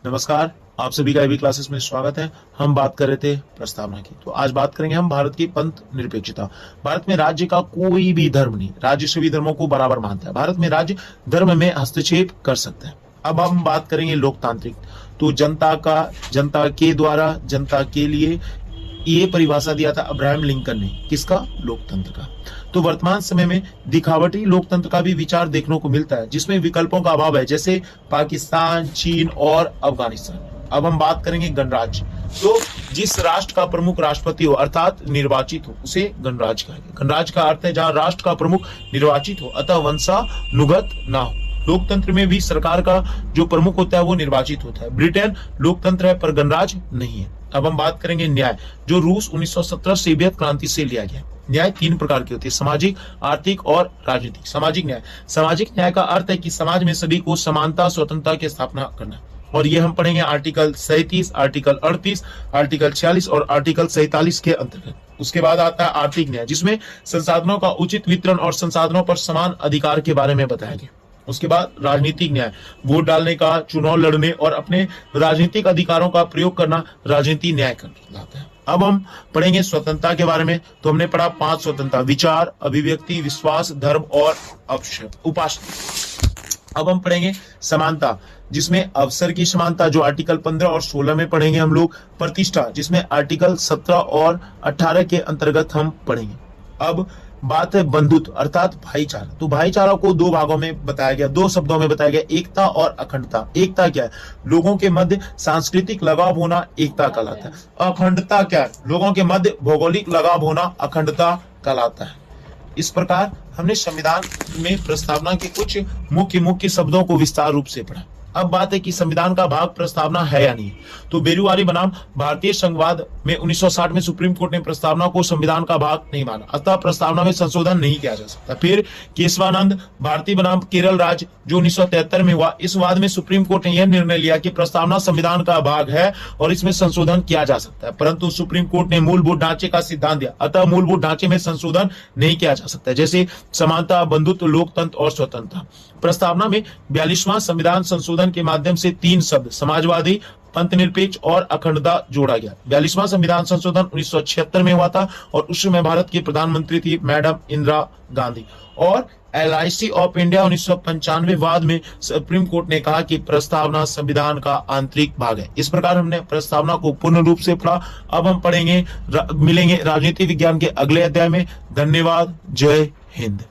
नमस्कार, आप सभी का IB क्लासेस में स्वागत है। हम बात कर रहे थे प्रस्तावना की, तो आज बात करेंगे हम भारत की पंथ निरपेक्षता। भारत में राज्य का कोई भी धर्म नहीं, राज्य सभी धर्मों को बराबर मानता है। भारत में राज्य धर्म में हस्तक्षेप कर सकता है। अब हम बात करेंगे लोकतांत्रिक, तो जनता के द्वारा जनता के लिए, ये परिभाषा दिया था अब्राहम लिंकन ने। किसका? लोकतंत्र का। तो वर्तमान समय में दिखावटी लोकतंत्र का भी विचार देखने को मिलता है, जिसमें विकल्पों का अभाव है, जैसे पाकिस्तान, चीन और अफगानिस्तान। अब हम बात करेंगे गणराज्य। तो जिस राष्ट्र का प्रमुख राष्ट्रपति हो अर्थात निर्वाचित हो, उसे गणराज्य कहेंगे। गणराज्य का अर्थ है जहां राष्ट्र का प्रमुख निर्वाचित हो, अतः वंशानुगत ना हो। लोकतंत्र में भी सरकार का जो प्रमुख होता है वो निर्वाचित होता है। ब्रिटेन लोकतंत्र है पर गणराज्य नहीं है। अब हम बात करेंगे न्याय, जो रूस 1917 सोवियत क्रांति से लिया गया। न्याय 3 प्रकार की होती है: सामाजिक, आर्थिक और राजनीतिक। सामाजिक न्याय का अर्थ है कि समाज में सभी को समानता, स्वतंत्रता की स्थापना करना। और ये हम पढ़ेंगे आर्टिकल 37, आर्टिकल 38, आर्टिकल 46 और आर्टिकल 47 के अंतर्गत। उसके बाद आता है आर्थिक न्याय, जिसमें संसाधनों का उचित वितरण और संसाधनों पर समान अधिकार के बारे में बताया गया। उसके बाद राजनीतिक न्याय, वोट डालने का, चुनाव लड़ने और अपने राजनीतिक अधिकारों का प्रयोग करना राजनीतिक न्याय कहलाता है। अब हम पढ़ेंगे स्वतंत्रता के बारे में। तो हमने पढ़ा 5 स्वतंत्रता: विचार, अभिव्यक्ति, विश्वास, धर्म और उपासना। अब हम पढ़ेंगे समानता, जिसमें अवसर की समानता, जो आर्टिकल 15 और 16 में पढ़ेंगे हम लोग। प्रतिष्ठा, जिसमें आर्टिकल 17 और 18 के अंतर्गत हम पढ़ेंगे। अब बात है बंधुत्व अर्थात भाईचारा। तो भाईचारा को 2 भागों में बताया गया, 2 शब्दों में बताया गया: एकता और अखंडता। एकता क्या है? लोगों के मध्य सांस्कृतिक लगाव होना एकता कहलाता है। अखंडता क्या है? लोगों के मध्य भौगोलिक लगाव होना अखंडता कहलाता है। इस प्रकार हमने संविधान में प्रस्तावना के कुछ मुख्य शब्दों को विस्तार रूप से पढ़ा। अब बात है कि संविधान का भाग प्रस्तावना है या नहीं। तो बेरुवारी बनाम भारतीय संघवाद में 1960 में सुप्रीम कोर्ट ने प्रस्तावना को संविधान का भाग नहीं माना, अतः प्रस्तावना में संशोधन नहीं किया जा सकता। फिर केशवानंद भारती बनाम केरल राज्य, जो 1973 में हुआ, इस वाद में सुप्रीम कोर्ट ने यह निर्णय लिया कि प्रस्तावना संविधान का भाग है और इसमें संशोधन किया जा सकता है, परंतु सुप्रीम कोर्ट ने मूलभूत ढांचे का सिद्धांत दिया, अतः मूलभूत ढांचे में संशोधन नहीं किया जा सकता, जैसे समानता, बंधुत्व, लोकतंत्र और स्वतंत्रता। प्रस्तावना में 42वां संविधान संशोधन के माध्यम से 3 शब्द समाजवादी, पंथ निरपेक्ष और अखंडता जोड़ा गया। 42वां संविधान संशोधन 1976 में हुआ था और उस समय भारत की प्रधानमंत्री थी मैडम इंदिरा गांधी। और LIC ऑफ इंडिया 1995 वाद में सुप्रीम कोर्ट ने कहा कि प्रस्तावना संविधान का आंतरिक भाग है। इस प्रकार हमने प्रस्तावना को पूर्ण रूप से पढ़ा। अब हम मिलेंगे राजनीति विज्ञान के अगले अध्याय में। धन्यवाद। जय हिंद।